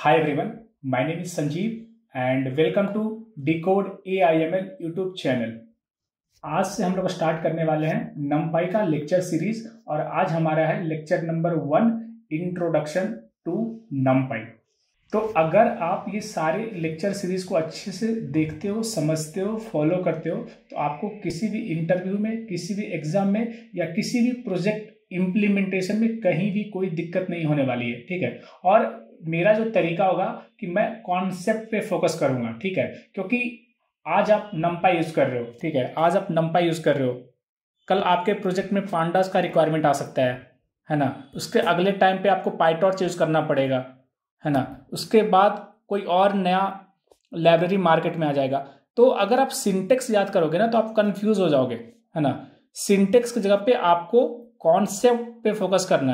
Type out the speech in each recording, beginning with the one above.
Hi everyone, my name is Sanjeev and welcome to Decode AIML YouTube channel। आज से हम लोग start करने वाले हैं नमपाई का लेक्चर सीरीज और आज हमारा है lecture number 1 introduction to NumPy. तो अगर आप ये सारे लेक्चर सीरीज को अच्छे से देखते हो, समझते हो, फॉलो करते हो तो आपको किसी भी इंटरव्यू में, किसी भी एग्जाम में या किसी भी प्रोजेक्ट इम्प्लीमेंटेशन में कहीं भी कोई दिक्कत नहीं होने वाली है। ठीक है। और मेरा जो तरीका होगा कि मैं कॉन्सेप्ट पे फोकस करूंगा। ठीक है। क्योंकि आज आप नमपाई यूज कर रहे हो, ठीक है, आज आप नमपाई यूज कर रहे हो, कल आपके प्रोजेक्ट में पांडास का रिक्वायरमेंट आ सकता है ना। उसके अगले टाइम पे आपको पाइटॉर्च यूज करना पड़ेगा, है ना। उसके बाद कोई और नया लाइब्रेरी मार्केट में आ जाएगा। तो अगर आप सिंटेक्स याद करोगे ना तो आप कंफ्यूज हो जाओगे, है ना। सिंटेक्स की जगह पे आपको कॉन्सेप्ट पे फोकस करना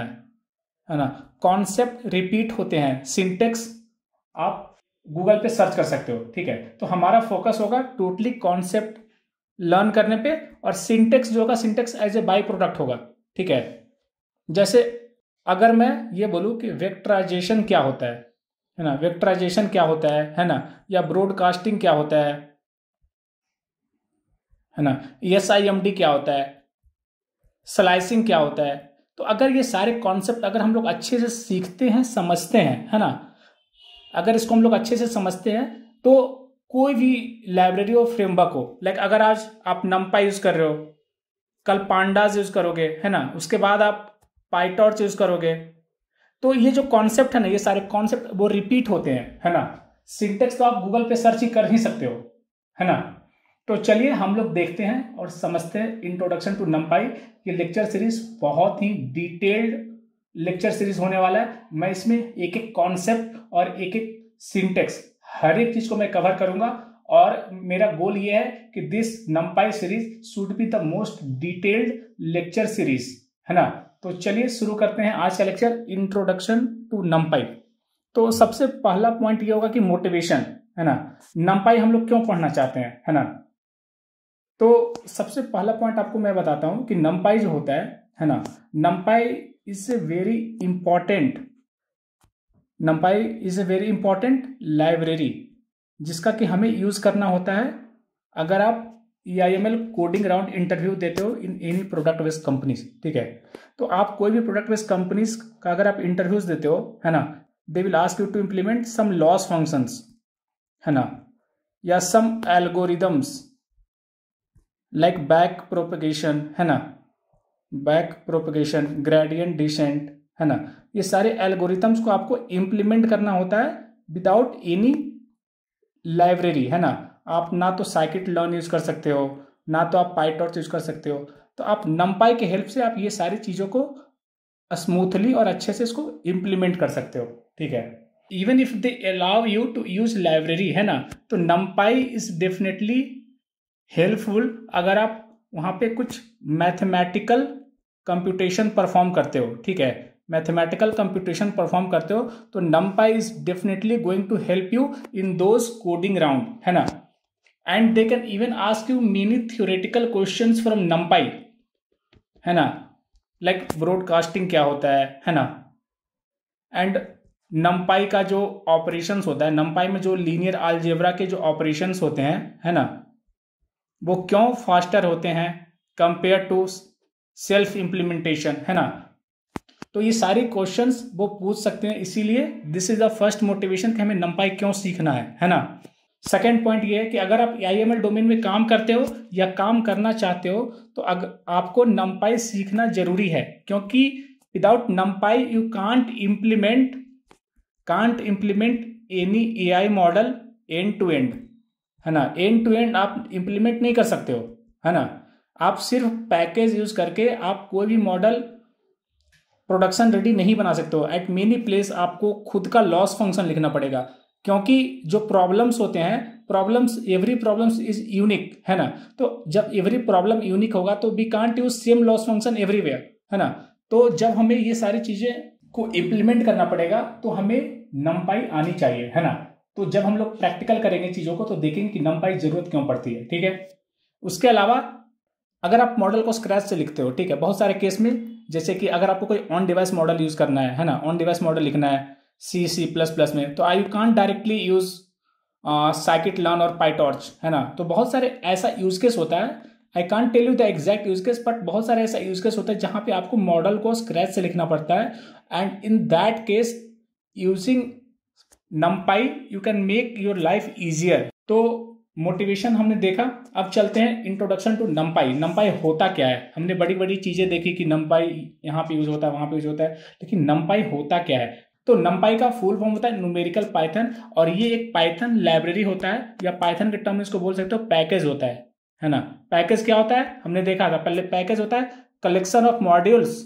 है ना। कॉन्सेप्ट रिपीट होते हैं, सिंटेक्स आप गूगल पे सर्च कर सकते हो। ठीक है। तो हमारा फोकस होगा टोटली कॉन्सेप्ट लर्न करने पे और सिंटेक्स जो होगा, syntax as a byproduct होगा। ठीक है। जैसे अगर मैं ये बोलूं कि वेक्टराइजेशन क्या होता है ना, वेक्टराइजेशन क्या होता है ना, या ब्रॉडकास्टिंग क्या होता है ना, SIMD क्या होता है, स्लाइसिंग क्या होता है। तो अगर ये सारे कॉन्सेप्ट अगर हम लोग अच्छे से सीखते हैं, समझते हैं, है ना, अगर इसको हम लोग अच्छे से समझते हैं तो कोई भी लाइब्रेरी और फ्रेमवर्क हो, लाइक अगर आज आप नमपाई यूज कर रहे हो, कल पांडास यूज करोगे, है ना, उसके बाद आप पाइटॉर्च यूज करोगे, तो ये जो कॉन्सेप्ट है ना, ये सारे कॉन्सेप्ट वो रिपीट होते हैं, है ना। सिंटेक्स तो आप गूगल पे सर्च ही कर ही सकते हो, है ना। तो चलिए हम लोग देखते हैं और समझते हैं इंट्रोडक्शन टू नमपाई। ये लेक्चर सीरीज बहुत ही डिटेल्ड लेक्चर सीरीज होने वाला है। मैं इसमें एक एक कॉन्सेप्ट और एक एक सिंटेक्स हर एक चीज को मैं कवर करूंगा और मेरा गोल ये है कि this नमपाई series should be the most detailed lecture series, है ना। तो चलिए शुरू करते हैं आज का लेक्चर इंट्रोडक्शन टू नमपाई। तो सबसे पहला पॉइंट ये होगा कि मोटिवेशन, है ना। नमपाई हम लोग क्यों पढ़ना चाहते हैं, है ना। तो सबसे पहला पॉइंट आपको मैं बताता हूं कि नमपाई जो होता है ना, नमपाई is a very important library जिसका कि हमें यूज करना होता है अगर आप EIML कोडिंग राउंड इंटरव्यू देते हो in any product based companies. ठीक है। तो आप कोई भी प्रोडक्ट बेस्ड कंपनीज का अगर आप इंटरव्यूज देते हो, है ना, they will ask you to implement some loss functions, है ना, या some algorithms like back propagation, है ना, बैक प्रोपगेशन, ग्रेडियंट डिसेंट, है ना। ये सारे एल्गोरिथम्स को आपको इंप्लीमेंट करना होता है विदाउट एनी लाइब्रेरी, है ना। आप ना तो साइकिट लर्न यूज कर सकते हो, ना तो आप पाइटॉर्च यूज कर सकते हो। तो आप नमपाई के हेल्प से आप ये सारी चीजों को स्मूथली और अच्छे से इसको इंप्लीमेंट कर सकते हो। ठीक है। Even if they allow you to use library, है ना, तो नमपाई इज डेफिनेटली हेल्पफुल अगर आप वहां पे कुछ मैथमेटिकल कंप्यूटेशन परफॉर्म करते हो। ठीक है। मैथमेटिकल कंप्यूटेशन परफॉर्म करते हो तो NumPy is definitely going to help you in those coding round, है ना। And they can even ask you many theoretical questions from NumPy, है ना, लाइक ब्रॉडकास्टिंग क्या होता है ना। एंड नमपाई का जो ऑपरेशंस होता है, नमपाई में जो लीनियर अलजेब्रा के जो ऑपरेशंस होते हैं, है ना, वो क्यों फास्टर होते हैं कंपेयर टू सेल्फ इंप्लीमेंटेशन, है ना। तो ये सारे क्वेश्चंस वो पूछ सकते हैं, इसीलिए this is the first motivation कि हमें नमपाई क्यों सीखना है ना। सेकेंड पॉइंट ये है कि अगर आप AIML डोमेन में काम करते हो या काम करना चाहते हो तो आपको नमपाई सीखना जरूरी है, क्योंकि without NumPy you can't implement any AI model end to end, है ना। एंड टू एंड आप इंप्लीमेंट नहीं कर सकते हो, है ना। आप सिर्फ पैकेज यूज करके आप कोई भी मॉडल प्रोडक्शन रेडी नहीं बना सकते हो। एट मेनी प्लेस आपको खुद का लॉस फंक्शन लिखना पड़ेगा, क्योंकि जो प्रॉब्लम्स होते हैं, एवरी प्रॉब्लम्स इज यूनिक, है ना। तो जब एवरी प्रॉब्लम यूनिक होगा तो we can't use same loss function everywhere, है ना। तो जब हमें ये सारी चीजें को इम्प्लीमेंट करना पड़ेगा तो हमें नमपाई आनी चाहिए, है ना। तो जब हम लोग प्रैक्टिकल करेंगे चीजों को तो देखेंगे कि नमपाई जरूरत क्यों पड़ती है। ठीक है। उसके अलावा अगर आप मॉडल को स्क्रैच से लिखते हो, ठीक है, बहुत सारे केस में, जैसे कि अगर आपको कोई ऑन डिवाइस मॉडल यूज करना है ना, ऑन डिवाइस मॉडल लिखना है, C++ में, तो I can't directly use scikit learn और पाइटॉर्च, है ना। तो बहुत सारे ऐसा यूज केस होता है, I can't tell you the exact use case, but बहुत सारे ऐसा यूज केस होता है जहां पे आपको मॉडल को स्क्रैच से लिखना पड़ता है, and in that case using numpy you can make your life easier. तो मोटिवेशन हमने देखा, अब चलते हैं इंट्रोडक्शन टू numpy। numpy होता क्या है, हमने बड़ी बड़ी चीजें देखी कि numpy यहाँ पे यूज होता है, वहां पे यूज होता है, लेकिन numpy होता क्या है। तो numpy का फुल फॉर्म होता है न्यूमेरिकल पाइथन, और ये एक पाइथन लाइब्रेरी होता है, या पाइथन के टर्म में इसको बोल सकते हो पैकेज होता है ना। पैकेज क्या होता है, हमने देखा था पहले, पैकेज होता है collection of modules,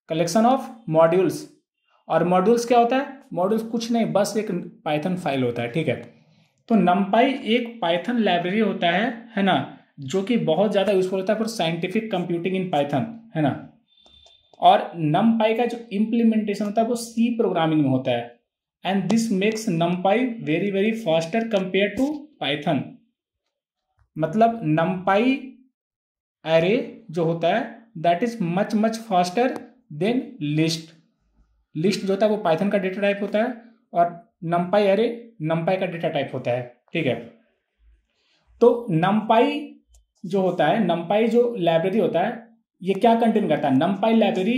collection of modules, और मॉड्यूल्स क्या होता है, मॉड्यूल्स कुछ नहीं, बस एक पाइथन फाइल होता है, ठीक है। तो numpy एक पाइथन लाइब्रेरी होता है ना, जो कि बहुत ज्यादा यूजफुल होता है for scientific computing in Python, है ना। और numpy का जो इम्प्लीमेंटेशन होता है वो C प्रोग्रामिंग में होता है, and this makes numpy very very faster compare to Python. मतलब numpy एरे जो होता है that is much much faster than list. List जो होता है वो पाइथन का डेटा टाइप होता है, और numpy एरे numpy का डेटा टाइप होता है, ठीक है। तो numpy जो होता है, numpy जो लाइब्रेरी होता है, ये क्या कंटेन करता है, numpy लाइब्रेरी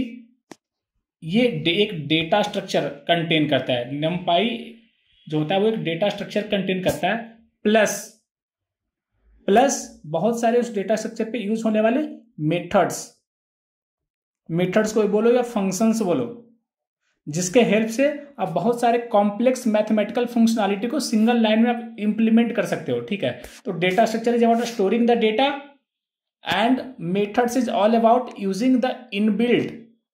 ये एक डेटा स्ट्रक्चर कंटेन करता है। numpy जो होता है वो एक डेटा स्ट्रक्चर कंटेन करता है, प्लस बहुत सारे उस डेटा स्ट्रक्चर पे यूज होने वाले मेथड्स को बोलो या फंक्शंस बोलो, जिसके हेल्प से आप बहुत सारे कॉम्प्लेक्स मैथमेटिकल फंक्शनैलिटी को सिंगल लाइन में आप इंप्लीमेंट कर सकते हो, ठीक है। तो data structure is about storing the data, and methods is all about using the inbuilt,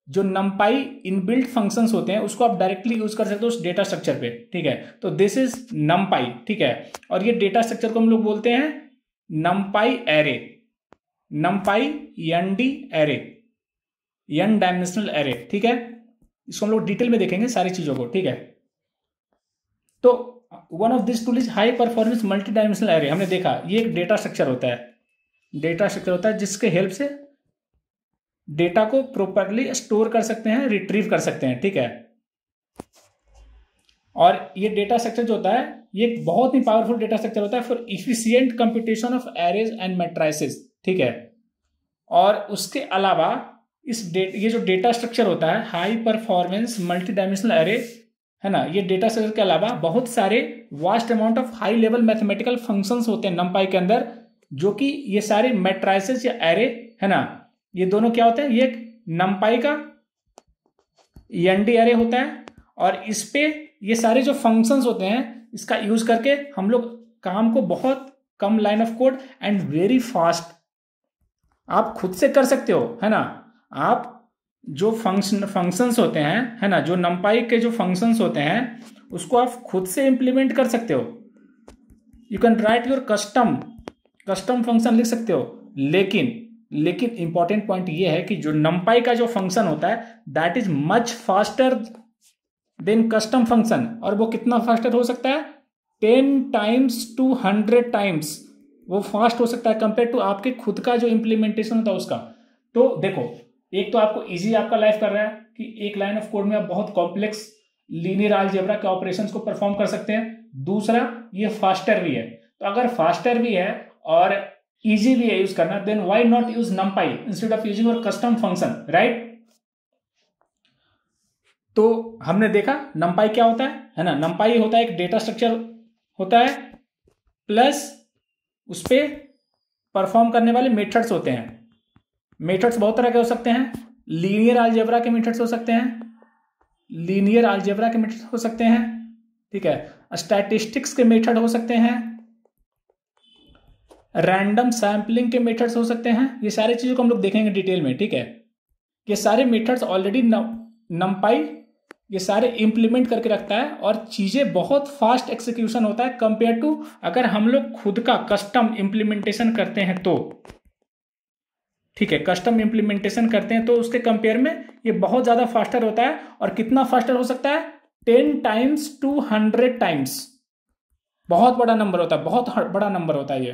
जो numpy इनबिल्ट फंक्शंस होते हैं उसको आप डायरेक्टली यूज कर सकते हो उस डेटा स्ट्रक्चर पे, ठीक है। तो दिस इज numpy, ठीक है। और ये डेटा स्ट्रक्चर को हम लोग बोलते हैं numpy array, numpy ND array, n dimensional array, ठीक है। इसको हम लोग डिटेल में देखेंगे सारी चीजों को, ठीक है। तो one of this tool is high performance multi dimensional array. हमने देखा ये एक डेटा स्ट्रक्चर होता है, डेटा स्ट्रक्चर होता है जिसके हेल्प से डेटा को प्रॉपरली स्टोर कर सकते हैं, रिट्रीव कर सकते हैं, ठीक है। और ये डेटा स्ट्रक्चर जो होता है ये एक बहुत ही पावरफुल डेटा स्ट्रक्चर होता है for efficient computation of arrays and matrices, ठीक है। और उसके अलावा ये जो डेटा स्ट्रक्चर होता है high performance multi dimensional array, है ना, ये डेटा स्ट्रक्चर के अलावा बहुत सारे vast amount of high level mathematical functions होते हैं numpy के अंदर, जो कि ये सारे मैट्रिसेस या एरे, है ना, ये दोनों क्या होते हैं, ये numpy का ND एरे होता है, और इस पे ये सारे जो फंक्शंस होते हैं इसका यूज करके हम लोग काम को बहुत कम line of code and very fast आप खुद से कर सकते हो, है ना। आप जो फंक्शंस होते हैं, है ना, जो numpy के जो फंक्शंस होते हैं उसको आप खुद से इंप्लीमेंट कर सकते हो। You can write your custom function लिख सकते हो, लेकिन इंपॉर्टेंट पॉइंट ये है कि जो numpy का जो फंक्शन होता है that is much faster then custom function. और वो कितना फास्टर हो सकता है, 10 times to 100 times वो फास्ट हो सकता है कंपेयर टू आपके खुद का जो इंप्लीमेंटेशन होता है उसका। तो देखो, एक तो आपको इजी आपका लाइफ कर रहा है कि एक लाइन ऑफ कोड में आप बहुत कॉम्प्लेक्स लीनियर अलजेब्रा के ऑपरेशंस को परफॉर्म कर सकते हैं। दूसरा, ये फास्टर भी है। तो अगर फास्टर भी है और इजी भी है यूज करना, then why not use numpy instead of using your custom function, right. तो हमने देखा numpy क्या होता है ना, numpy होता है एक डेटा स्ट्रक्चर होता है, प्लस उस पर परफॉर्म करने वाले मेथड्स होते हैं। मेथड्स बहुत तरह के हो सकते हैं, लीनियर अलजेब्रा के मेथड्स हो सकते हैं, ठीक है। स्टैटिस्टिक्स के मेथड हो सकते हैं, रैंडम सैम्पलिंग के मेथड्स हो सकते हैं। ये सारी चीजों को हम लोग देखेंगे डिटेल में, ठीक है। ये सारे मेथड्स ऑलरेडी numpy ये सारे इंप्लीमेंट करके रखता है, और चीजें बहुत फास्ट एक्सिक्यूशन होता है कंपेयर टू अगर हम लोग खुद का कस्टम इंप्लीमेंटेशन करते हैं तो, ठीक है। कस्टम इंप्लीमेंटेशन करते हैं तो उसके कंपेयर में ये बहुत ज्यादा फास्टर होता है। और कितना फास्टर हो सकता है, 10 times to 100 times। बहुत बड़ा नंबर होता है, बहुत बड़ा नंबर होता है ये,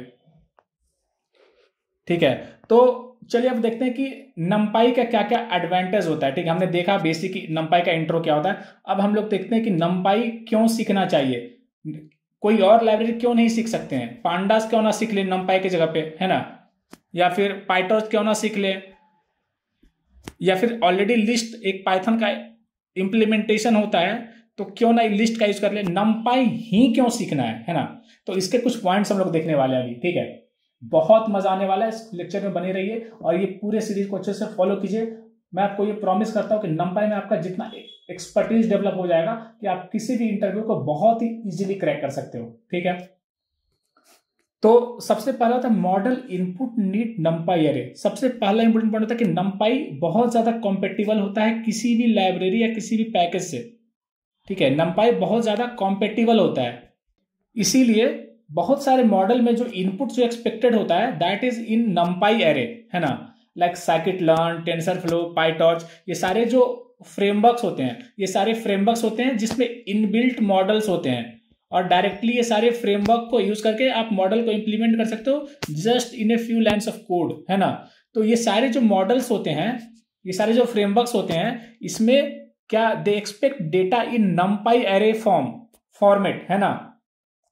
ठीक है। तो चलिए अब देखते हैं कि numpy का क्या क्या एडवांटेज होता है। ठीक है, हमने देखा बेसिक numpy का इंट्रो क्या होता है। अब हम लोग देखते हैं कि numpy क्यों सीखना चाहिए, कोई और लाइब्रेरी क्यों नहीं सीख सकते हैं। पांडास क्यों ना सीख ले numpy की जगह पे, है ना, या फिर पाइटॉर्च क्यों ना सीख ले, या फिर ऑलरेडी लिस्ट एक पाइथन का इंप्लीमेंटेशन होता है तो क्यों ना लिस्ट का यूज कर ले, numpy ही क्यों सीखना है ना। तो इसके कुछ पॉइंट्स हम लोग देखने वाले हैं अभी। ठीक है, बहुत मजा आने वाला है, इस लेक्चर में बने रहिए और ये पूरे सीरीज को अच्छे से फॉलो कीजिए। मैं आपको ये प्रॉमिस करता हूं कि numpy में आपका जितना एक्सपर्टीज डेवलप हो जाएगा कि आप किसी भी इंटरव्यू को बहुत ही इजीली क्रैक कर सकते हो। ठीक है, तो सबसे पहला होता है model input need numpy array. सबसे पहला इंपोर्टेंट पॉइंट होता है कि numpy बहुत ज्यादा कॉम्पेटिबल होता है किसी भी लाइब्रेरी या किसी भी पैकेज से। ठीक है, numpy बहुत ज्यादा कॉम्पेटिबल होता है, इसीलिए बहुत सारे मॉडल में जो इनपुट जो एक्सपेक्टेड होता है that is in numpy array, है ना, लाइक scikit-learn, टेंसरफ्लो, पाइटॉर्च, ये सारे जो फ्रेमवर्क्स होते हैं, ये सारे फ्रेमवर्क्स होते हैं जिसमें इनबिल्ट मॉडल्स होते हैं और डायरेक्टली ये सारे फ्रेमवर्क को यूज करके आप मॉडल को इंप्लीमेंट कर सकते हो just in a few lines of code, है ना। तो ये सारे जो मॉडल्स होते हैं, ये सारे जो फ्रेमवर्क्स होते हैं, इसमें क्या they expect data in numpy array format, है ना।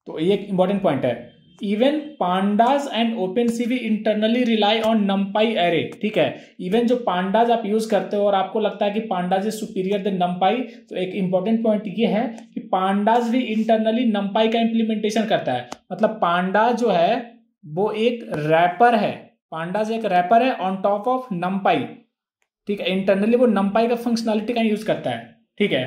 तो ये एक इंपॉर्टेंट पॉइंट है। Even pandas and OpenCV internally rely on numpy array. ठीक है, इवन जो पांडास आप यूज करते हो और आपको लगता है कि pandas is superior than numpy, तो एक इंपॉर्टेंट पॉइंट ये है कि पांडास भी इंटरनली numpy का इंप्लीमेंटेशन करता है। मतलब पांडास जो है वो एक रैपर है, पांडास एक रैपर है ऑन टॉप ऑफ numpy। ठीक है, इंटरनली वो numpy का फंक्शनलिटी का यूज करता है। ठीक है,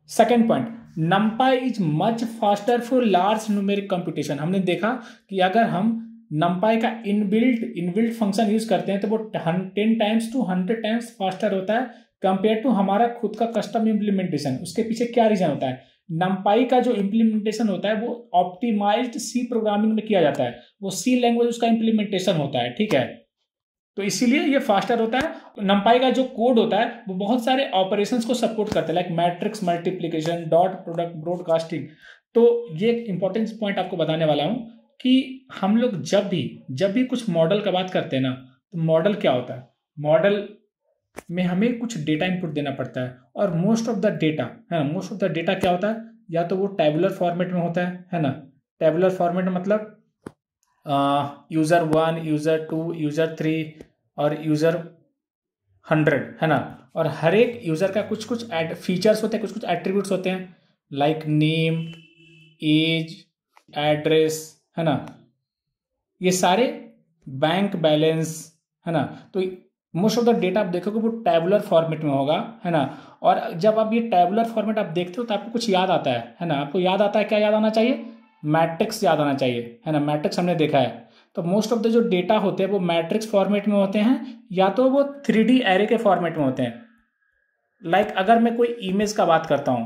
second point, numpy is much faster for large numeric computation. हमने देखा कि अगर हम numpy का इनबिल्ट फंक्शन यूज करते हैं तो वो 10 टाइम्स टू 100 टाइम्स फास्टर होता है कंपेयर टू हमारा खुद का कस्टम इम्प्लीमेंटेशन। उसके पीछे क्या रीजन होता है, numpy का जो इम्प्लीमेंटेशन होता है वो ऑप्टिमाइज्ड सी प्रोग्रामिंग में किया जाता है, वो सी लैंग्वेज उसका इम्प्लीमेंटेशन होता है। ठीक है, तो इसीलिए ये फास्टर होता है। numpy का जो कोड होता है वो बहुत सारे ऑपरेशंस को सपोर्ट करता है, like matrix multiplication, dot product, broadcasting. तो ये एक इंपॉर्टेंट पॉइंट आपको बताने वाला हूं कि हम लोग जब भी कुछ मॉडल का बात करते हैं ना, तो मॉडल क्या होता है, मॉडल में हमें कुछ डेटा इनपुट देना पड़ता है और मोस्ट ऑफ द डेटा, है ना, मोस्ट ऑफ द डेटा क्या होता है, या तो वो टेबुलर फॉर्मेट में होता है ना। टेबुलर फॉर्मेट मतलब यूजर 1, यूजर 2, यूजर 3 और यूजर 100, है ना। और हर एक यूजर का कुछ कुछ फीचर्स होते हैं, कुछ कुछ एट्रीब्यूट्स होते हैं, लाइक नेम, एज, एड्रेस, है ना, ये सारे बैंक बैलेंस, है ना। तो मोस्ट ऑफ द डेटा आप देखोगे वो टैबुलर फॉर्मेट में होगा, है ना। और जब आप ये टैबुलर फॉर्मेट आप देखते हो तो आपको कुछ याद आता है ना। आपको याद आता है, क्या याद आना चाहिए, मैट्रिक्स याद आना चाहिए, है ना। मैट्रिक्स हमने देखा है। तो मोस्ट ऑफ द जो डेटा होते हैं वो मैट्रिक्स फॉर्मेट में होते हैं या तो वो 3D एरे के फॉर्मेट में होते हैं। लाइक अगर मैं कोई इमेज का बात करता हूं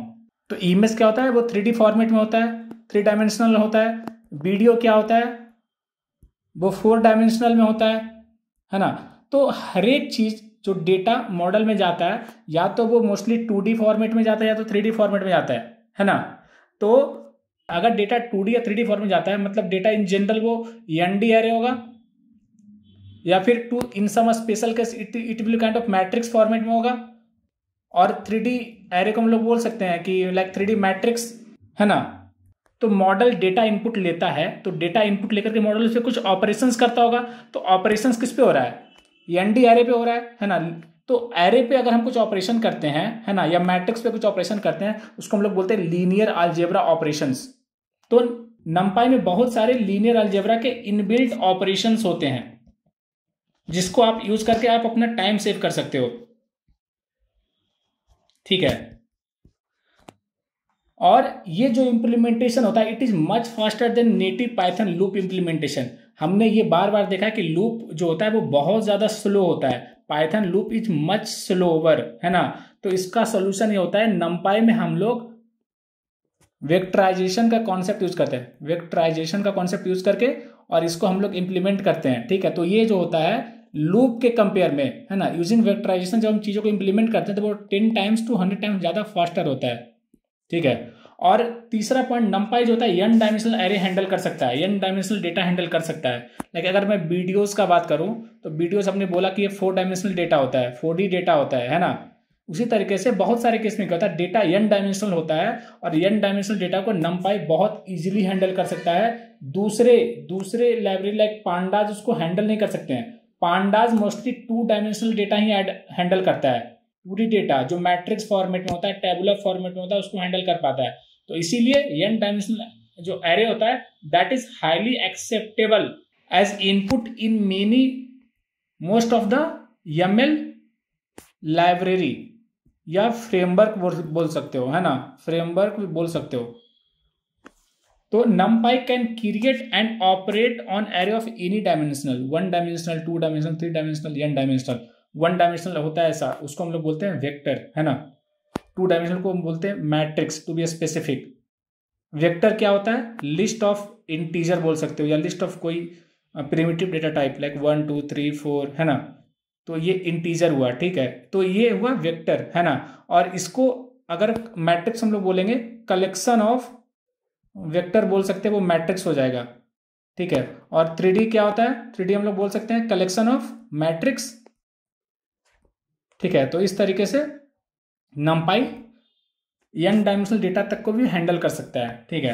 तो इमेज क्या होता है, वो 3D फॉर्मेट में होता है, 3 डायमेंशनल होता है। वीडियो क्या होता है, वो 4 डायमेंशनल में होता है ना। तो हर एक चीज जो डेटा मॉडल में जाता है या तो वो मोस्टली 2D फॉर्मेट में जाता है या तो 3D फॉर्मेट में जाता है ना। तो अगर डेटा 2D या 3D फॉर्मेट में जाता है मतलब डेटा इन जनरल वो ND एरे होगा या फिर to in some special case it will kind of matrix format में होगा। और 3D एरे को हम लोग बोल सकते हैं कि लाइक 3D मैट्रिक्स, है ना। तो मॉडल डेटा इनपुट लेता है, तो डेटा इनपुट लेकर के मॉडल उस पर कुछ ऑपरेशंस करता होगा। तो ऑपरेशंस किस पे हो रहा है, ND एरे पे हो रहा है ना। तो एरे पे अगर हम कुछ ऑपरेशन करते हैं, है ना, या मैट्रिक्स पे कुछ ऑपरेशन करते हैं, उसको हम लोग बोलते हैं लीनियर अलजेब्रा ऑपरेशंस। तो numpy में बहुत सारे लीनियर अलजेब्रा के इनबिल्ट ऑपरेशंस होते हैं जिसको आप यूज करके आप अपना टाइम सेव कर सकते हो। ठीक है, और ये जो इंप्लीमेंटेशन होता है it is much faster then native Python loop implementation. हमने ये बार बार देखा है कि लूप जो होता है वो बहुत ज्यादा स्लो होता है, Python loop is much slower, है ना। तो इसका सोल्यूशन ये होता है numpy में हम लोग वेक्टराइजेशन का कॉन्सेप्ट यूज करते हैं, वेक्टराइजेशन का कॉन्सेप्ट यूज करके और इसको हम लोग इंप्लीमेंट करते हैं। ठीक है, तो ये जो होता है लूप के कंपेयर में, है ना, यूजिंग वेक्टराइजेशन जब हम चीजों को इंप्लीमेंट करते हैं तो वो 10 टाइम्स टू 100 टाइम्स ज्यादा फास्टर होता है। ठीक है, और तीसरा पॉइंट, नमपाई जो होता है n डायमेंशनल एरे हैंडल कर सकता है, n डायमेंशनल डेटा हैंडल कर सकता है। लाइक अगर मैं वीडियोस का बात करूं तो वीडियोस हमने बोला कि ये 4 डायमेंशनल डेटा होता है, 4D डेटा होता है ना। उसी तरीके से बहुत सारे केस में क्या होता है, डेटा n डायमेंशनल होता है और n डायमेंशनल डेटा को नमपाई बहुत इजीली हैंडल कर सकता है। दूसरे लाइब्रेरी लाइक पांडाज उसको हैंडल नहीं कर सकते हैं। पांडाज मोस्टली 2 डायमेंशनल डेटा ही हैंडल करता है, 2D डेटा जो मैट्रिक्स फॉर्मेट में होता है, टेबुलर फॉर्मेट में होता है, उसको हैंडल कर पाता है। तो इसीलिए n डायमेंशनल जो एरे होता है that is highly acceptable as input in many most of the YAML library या फ्रेमवर्क बोल सकते हो, है ना, फ्रेमवर्क भी बोल सकते हो। तो NumPy can create and operate on array of any dimensional, 1 dimensional, 2 dimensional, 3 dimensional, n dimensional. 1 dimensional होता है ऐसा, उसको हम लोग बोलते हैं वेक्टर, है ना। 2 डायमेंशनल को हम बोलते हैं matrix, to be specific. Vector क्या होता है, लिस्ट ऑफ इंटीजर बोल सकते हो या लिस्ट ऑफ कोई प्रिमिटिव डेटा टाइप लाइक 1 2 3 4, है ना। तो ये इंटीजर हुआ, ठीक है, तो ये हुआ वेक्टर, है ना। और इसको अगर मैट्रिक्स हम लोग बोलेंगे, कलेक्शन ऑफ वेक्टर बोल सकते हैं, वो मैट्रिक्स हो जाएगा, ठीक है। और 3D क्या होता है, 3D हम लोग बोल सकते हैं कलेक्शन ऑफ मैट्रिक्स, ठीक है। तो इस तरीके से NumPy n डायमेंशनल डेटा तक को भी हैंडल कर सकता है, ठीक है।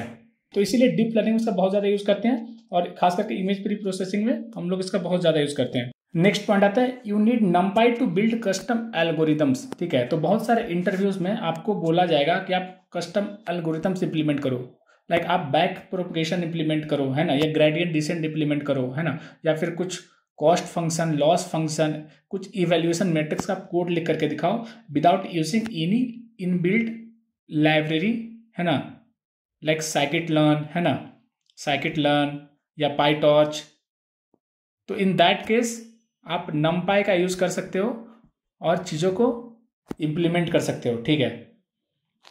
तो इसीलिए डीप लर्निंग में इसका बहुत ज़्यादा यूज़ करते हैं और खास करके इमेज प्री प्रोसेसिंग में हम लोग इसका बहुत ज़्यादा यूज़ करते हैं। नेक्स्ट पॉइंट आता है, you need NumPy to build custom algorithms, ठीक है। तो बहुत सारे इंटरव्यूज में आपको बोला जाएगा कि आप कस्टम एल्गोरिथम्स इंप्लीमेंट करो, लाइक आप बैक प्रोपगेशन इंप्लीमेंट करो, है ना, या ग्रेडियंट डिसेंट इंप्लीमेंट करो, है ना, या फिर कुछ कॉस्ट फंक्शन, लॉस फंक्शन, कुछ इवेल्यूएशन मैट्रिक्स का कोड लिख करके दिखाओ without using any inbuilt library, है ना, लाइक scikit-learn, है ना, scikit-learn या PyTorch। तो इन दैट केस आप NumPy का यूज़ कर सकते हो और चीज़ों को इम्प्लीमेंट कर सकते हो, ठीक है।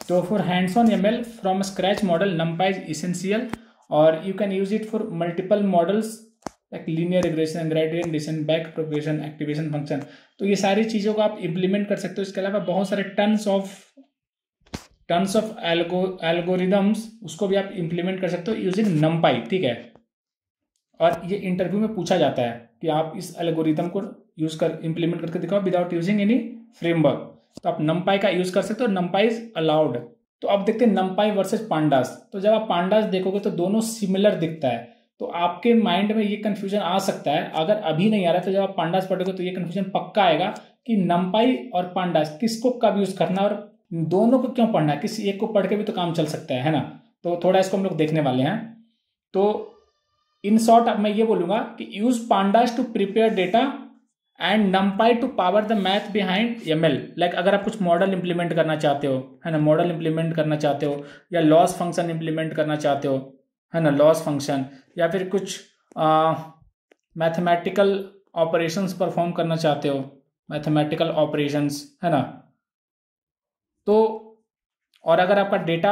तो for hands on ML from scratch model NumPy is essential और you can use it for multiple models like linear regression, gradient descent, back propagation, activation function. तो ये सारी चीज़ों को आप इम्प्लीमेंट कर सकते हो। इसके अलावा बहुत सारे टन्स ऑफ एल्गोरिदम्स उसको भी आप इम्प्लीमेंट कर सकते हो यूजिंग NumPy, ठीक है। और ये इंटरव्यू में पूछा जाता है कि आप इस एल्गोरिदम को इम्प्लीमेंट करके दिखाओ विदाउट यूजिंग एनी फ्रेमवर्क। तो आप NumPy का यूज कर सकते हो, NumPy इज अलाउड। तो अब देखते हैं NumPy वर्सेस पांडास। तो जब आप पांडास देखोगे तो दोनों सिमिलर दिखता है, तो आपके माइंड में ये कंफ्यूजन आ सकता है। अगर अभी नहीं आ रहा है तो जब आप पांडास पढ़ोगे तो ये कंफ्यूजन पक्का आएगा कि NumPy और पांडास किसको कब यूज करना और दोनों को क्यों पढ़ना है, किसी एक को पढ़ के भी तो काम चल सकता है ना। तो थोड़ा इसको हम लोग देखने वाले हैं। तो इन शॉर्ट अब मैं ये बोलूंगा कि use pandas to prepare data and NumPy to power the math behind ML। Like अगर आप कुछ मॉडल इंप्लीमेंट करना चाहते हो, है ना, मॉडल इंप्लीमेंट करना चाहते हो या लॉस फंक्शन इंप्लीमेंट करना चाहते हो, है ना, लॉस फंक्शन, या फिर कुछ मैथमेटिकल ऑपरेशंस परफॉर्म करना चाहते हो, मैथमेटिकल ऑपरेशंस, है ना। तो और अगर आपका डेटा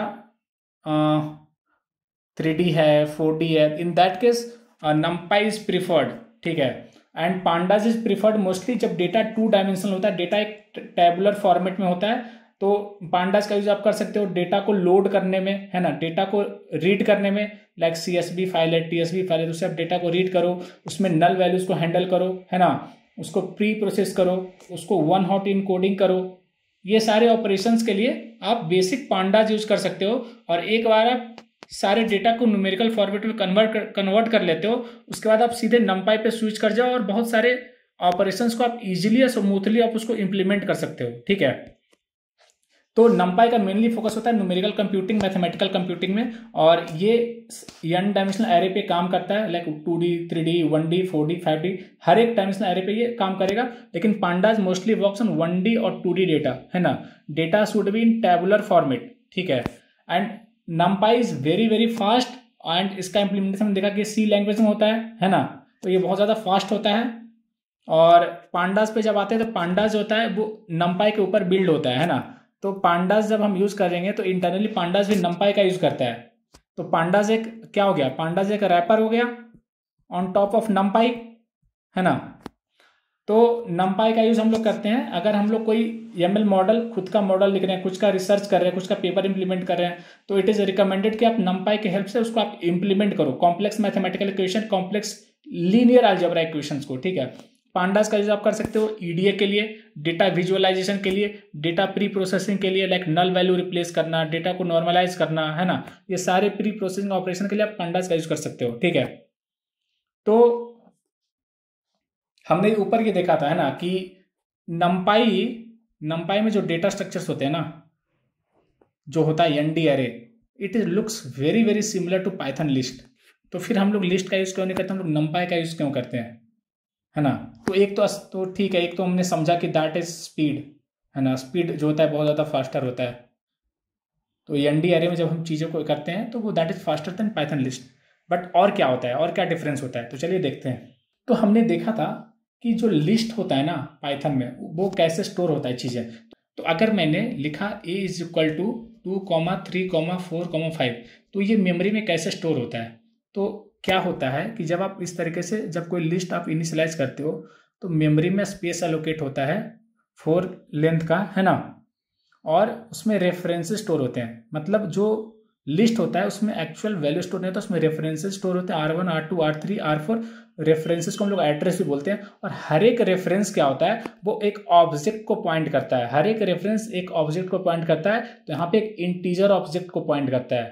3D है, 4D है, in that case NumPy is preferred, ठीक है। And pandas is preferred mostly जब डेटा 2 डायमेंशनल होता है, डेटा एक टेबुलर फॉर्मेट में होता है, तो पांडास का यूज आप कर सकते हो डेटा को लोड करने में, है ना, डेटा को रीड करने में, लाइक CSV फाइल है, TSV फाइल है, उससे आप डेटा को रीड करो, उसमें नल वैल्यूज को हैंडल करो, है ना, उसको प्री प्रोसेस करो, उसको 1 हॉट इनकोडिंग करो। ये सारे ऑपरेशंस के लिए आप बेसिक पांडास यूज कर सकते हो। और एक बार आप सारे डेटा को न्यूमेरिकल फॉर्मेट में कन्वर्ट कर लेते हो, उसके बाद आप सीधे NumPy पे स्विच कर जाओ और बहुत सारे ऑपरेशंस को आप इजीली और स्मूथली आप उसको इंप्लीमेंट कर सकते हो, ठीक है। तो NumPy का मेनली फोकस होता है न्यूमेरिकल कंप्यूटिंग, मैथमेटिकल कंप्यूटिंग में, और ये n डायमेंशनल एरे पे काम करता है, like 2D, 3D, 1D, 4D, 5D, हर एक डायमेंशनल एरे पे ये काम करेगा। लेकिन pandas mostly works on 1D और 2D डेटा, है ना, data should be in tabular format, ठीक है। And NumPy is very very fast and इसका इम्प्लीमेंटेशन देखा कि C लैंग्वेज में होता है ना, तो ये बहुत ज़्यादा फास्ट होता है। और पांडास पे जब आते हैं तो पांडास जो होता है वो NumPy के ऊपर बिल्ड होता है ना। तो पांडास जब हम यूज करेंगे तो इंटरनली पांडास भी NumPy का यूज करता है। तो पांडास एक क्या हो गया, पांडास एक रैपर हो गया ऑन टॉप ऑफ NumPy, है ना। तो numpy का यूज हम लोग करते हैं अगर हम लोग कोई एमएल मॉडल, खुद का मॉडल लिख रहे हैं, कुछ का रिसर्च कर रहे हैं, कुछ का पेपर इंप्लीमेंट कर रहे हैं, तो इट इज रिकमेंडेड कि आप numpy की हेल्प से उसको आप इंप्लीमेंट करो, complex mathematical equation, complex linear algebra equations को, ठीक है। पांडास का यूज आप कर सकते हो ईडीए के लिए, डेटा विजुअलाइजेशन के लिए, डेटा प्री प्रोसेसिंग के लिए, लाइक नल वैल्यू रिप्लेस करना, डेटा को नॉर्मलाइज करना, है ना, ये सारे प्री प्रोसेसिंग ऑपरेशन के लिए आप पांडास का यूज कर सकते हो, ठीक है। तो हमने ऊपर ये देखा था, है ना, कि नंपाई में जो डेटा स्ट्रक्चर्स होते हैं ना, जो होता है ND array, it is looks very very similar to Python list. तो फिर हम लोग लिस्ट का यूज क्यों नहीं करते, हम लोग नंपाई का यूज क्यों करते हैं, है ना। तो एक तो ठीक है, एक तो हमने समझा कि दैट इज स्पीड, है ना, स्पीड जो होता है बहुत ज़्यादा फास्टर होता है। तो एनडी अरे में जब हम चीज़ों को करते हैं तो वो that is faster than Python list. But और क्या होता है, और क्या डिफरेंस होता है, तो चलिए देखते हैं। तो हमने देखा था कि जो लिस्ट होता है ना पाइथन में, वो कैसे स्टोर होता है चीज़ें। तो अगर मैंने लिखा a इज इक्वल टू 2, 3, 4, 5, तो ये मेमोरी में कैसे स्टोर होता है। तो क्या होता है कि जब आप इस तरीके से जब कोई लिस्ट आप इनिशियलाइज करते हो तो मेमोरी में स्पेस एलोकेट होता है 4 लेंथ का, है ना, और उसमें रेफरेंसेस स्टोर होते हैं। मतलब जो लिस्ट होता है उसमें एक्चुअल वैल्यू स्टोर नहीं होता, उसमें रेफरेंसेस स्टोर होते हैं, R1, R2, R3, R4। References को हम लोग एड्रेस भी बोलते हैं। और हर एक रेफरेंस क्या होता है, वो एक ऑब्जेक्ट को पॉइंट करता है। हर एक रेफरेंस एक ऑब्जेक्ट को पॉइंट करता है। तो यहाँ पे एक इंटीजर ऑब्जेक्ट को पॉइंट करता है,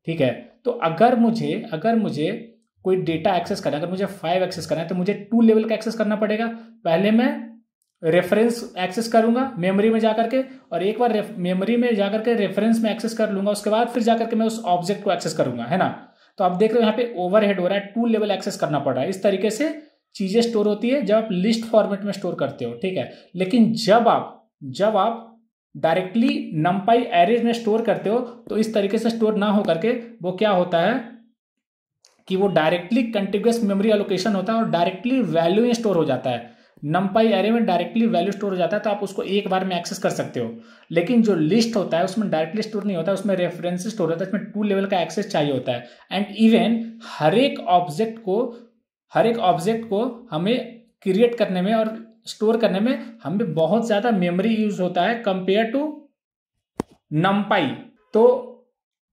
ठीक है। तो अगर मुझे कोई डेटा एक्सेस करना है, अगर मुझे 5 एक्सेस करना है, तो मुझे 2 लेवल का एक्सेस करना पड़ेगा। पहले मैं रेफरेंस एक्सेस करूंगा मेमोरी में जाकर के, और एक बार मेमोरी में जाकर के रेफरेंस में एक्सेस कर लूंगा, उसके बाद फिर जाकर के मैं उस ऑब्जेक्ट को एक्सेस करूंगा, है ना। तो आप देख रहे हो यहाँ पे ओवरहेड हो रहा है, 2 लेवल एक्सेस करना पड़ रहा है। इस तरीके से चीजें स्टोर होती है जब आप लिस्ट फॉर्मेट में स्टोर करते हो, ठीक है। लेकिन जब आप डायरेक्टली नंपाई एरेज में स्टोर करते हो तो इस तरीके से स्टोर ना हो करके वो क्या होता है कि वो डायरेक्टली कंटिग्यूअस मेमोरी एलोकेशन होता है और डायरेक्टली वैल्यू स्टोर हो जाता है। नंपाई एरे में डायरेक्टली वैल्यू स्टोर हो जाता है, तो आप उसको एक बार में एक्सेस कर सकते हो। लेकिन जो लिस्ट होता है उसमें डायरेक्टली स्टोर नहीं होता, उसमें रेफरेंस स्टोर होता है, उसमें 2 लेवल का एक्सेस चाहिए होता है। एंड इवन हर एक ऑब्जेक्ट को हमें क्रिएट करने में और स्टोर करने में हमें बहुत ज्यादा मेमोरी यूज होता है कंपेयर टू नंपाई। तो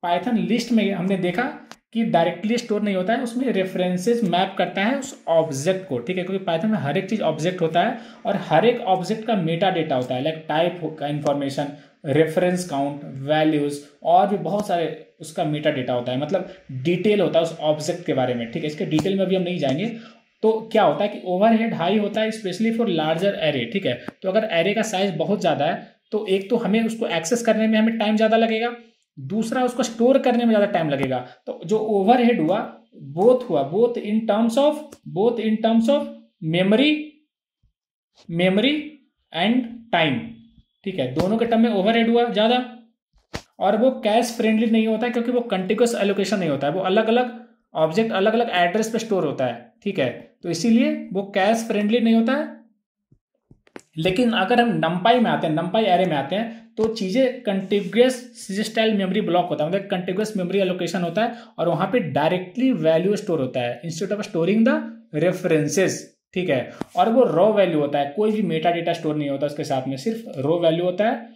पाइथन लिस्ट में हमने देखा कि डायरेक्टली स्टोर नहीं होता है, उसमें रेफरेंसेस मैप करता है उस ऑब्जेक्ट को, ठीक है। क्योंकि पाइथन में हर एक चीज ऑब्जेक्ट होता है और हर एक ऑब्जेक्ट का मेटा डेटा होता है, लाइक टाइप का इंफॉर्मेशन, रेफरेंस काउंट, वैल्यूज, और भी बहुत सारे उसका मेटा डेटा होता है। मतलब डिटेल होता है उस ऑब्जेक्ट के बारे में, ठीक है। इसके डिटेल में अभी हम नहीं जाएंगे। तो क्या होता है कि ओवरहेड हाई होता है स्पेशली फॉर लार्जर एरे, ठीक है। तो अगर एरे का साइज बहुत ज्यादा है तो एक तो हमें उसको एक्सेस करने में हमें टाइम ज्यादा लगेगा, दूसरा उसको स्टोर करने में ज्यादा टाइम लगेगा। तो जो ओवरहेड हुआ both in terms of memory and time, ठीक है। दोनों के टर्म में ओवरहेड हुआ ज्यादा, और वो कैश फ्रेंडली नहीं होता है क्योंकि वो कंटिन्यूअस एलोकेशन नहीं होता है, वो अलग अलग ऑब्जेक्ट अलग अलग एड्रेस पे स्टोर होता है, ठीक है। तो इसीलिए वो कैश फ्रेंडली नहीं होता है। लेकिन अगर हम नंपाई में आते हैं, नंपाई एरे में आते हैं, तो चीजें कंटिग्यूअस स्टाइल मेमोरी ब्लॉक होता है, मतलब कंटिग्यूअस मेमोरी एलोकेशन होता है, और वहां पे डायरेक्टली वैल्यू स्टोर होता है instead of storing the references, ठीक है। और वो रॉ वैल्यू होता है, कोई भी मेटा डेटा स्टोर नहीं होता उसके साथ में, सिर्फ रॉ वैल्यू होता है।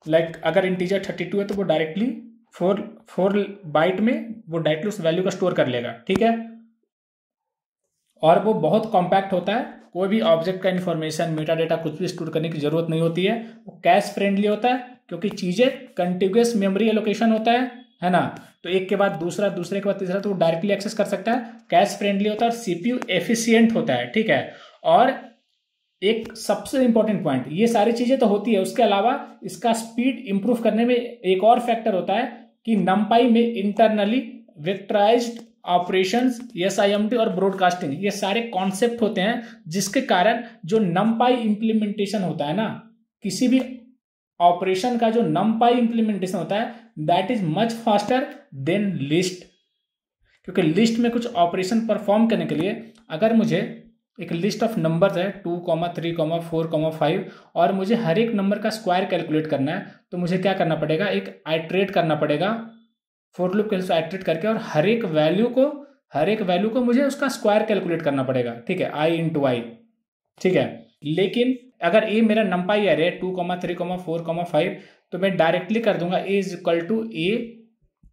लाइक अगर इंटीजर 32 है तो वो डायरेक्टली 4 बाइट में वो डायरेक्टली उस वैल्यू को स्टोर कर लेगा, ठीक है। और वो बहुत कॉम्पैक्ट होता है, कोई भी ऑब्जेक्ट का इन्फॉर्मेशन, मेटा डेटा कुछ भी स्टोर करने की जरूरत नहीं होती है। वो कैश फ्रेंडली होता है क्योंकि चीजें कंटिग्यूअस मेमोरी एलोकेशन होता है ना। तो एक के बाद दूसरा, दूसरे के बाद तीसरा, तो वो डायरेक्टली एक्सेस कर सकता है। कैश फ्रेंडली होता है और सीपीयू एफिशिएंट होता है, ठीक है। और एक सबसे इंपॉर्टेंट पॉइंट, ये सारी चीजें तो होती है, उसके अलावा इसका स्पीड इंप्रूव करने में एक और फैक्टर होता है कि नंपाई में इंटरनली वेक्टराइज्ड ऑपरेशंस, एसआईएमटी और ब्रॉडकास्टिंग, ये सारे कॉन्सेप्ट होते हैं, जिसके कारण जो नंपाई इंप्लीमेंटेशन होता है ना, किसी भी ऑपरेशन का जो नंपाई इंप्लीमेंटेशन होता है, that is much faster than list. क्योंकि लिस्ट में कुछ ऑपरेशन परफॉर्म करने के लिए अगर मुझे एक लिस्ट ऑफ नंबर्स है 2, 3, 4, 5, और मुझे हर एक नंबर का स्क्वायर कैलकुलेट करना है, तो मुझे क्या करना पड़ेगा, एक आइट्रेट करना पड़ेगा, फॉर लूप के आइट्रेट करके, और हर एक वैल्यू को मुझे उसका स्क्वायर कैलकुलेट करना पड़ेगा, ठीक है, i × i। ठीक है। लेकिन अगर ए मेरा नंपाई एरे 2, 3, 4, 5, तो मैं डायरेक्टली कर दूंगा ए इज इक्वल टू ए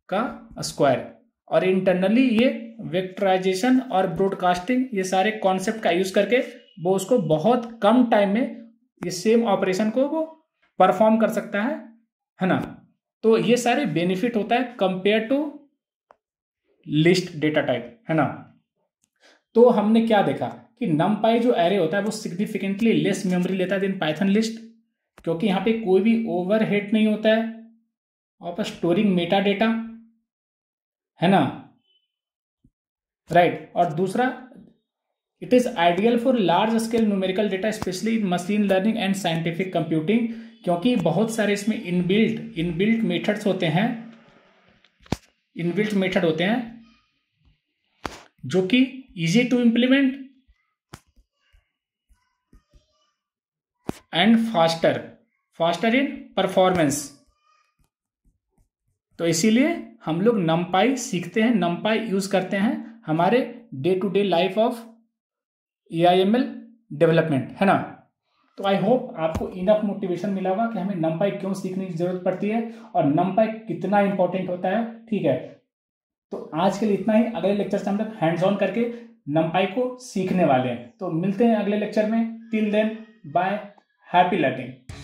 का स्क्वायर। और इंटरनली ये वेक्टराइजेशन और ब्रॉडकास्टिंग, ये सारे कॉन्सेप्ट का यूज करके वो उसको बहुत कम टाइम में ये सेम ऑपरेशन को वो परफॉर्म कर सकता है ना। तो ये सारे बेनिफिट होता है compare to list data type, है ना। तो हमने क्या देखा कि नमपाई जो एरे होता है वो सिग्निफिकेंटली लेस मेमोरी लेता है देन पाइथन लिस्ट, क्योंकि यहाँ पे कोई भी ओवरहेड नहीं होता है ऑफ स्टोरिंग मेटा डेटा, है ना, राइट। और दूसरा, it is ideal for large scale numerical data specially in machine learning and scientific computing, क्योंकि बहुत सारे इसमें इनबिल्ट मेथड्स होते हैं, इनबिल्ट मेथड होते हैं जो कि easy to implement and faster in performance. तो इसीलिए हम लोग नमपाई सीखते हैं, नमपाई यूज करते हैं हमारे day to day life of AIML development, है ना। तो आई होप आपको इनफ मोटिवेशन मिला होगा कि हमें नमपाई क्यों सीखने की जरूरत पड़ती है और नमपाई कितना इंपॉर्टेंट होता है, ठीक है। तो आज के लिए इतना ही। अगले लेक्चर से हम लोग हैंड्स ऑन करके नमपाई को सीखने वाले हैं। तो मिलते हैं अगले लेक्चर में। Till then bye, happy learning.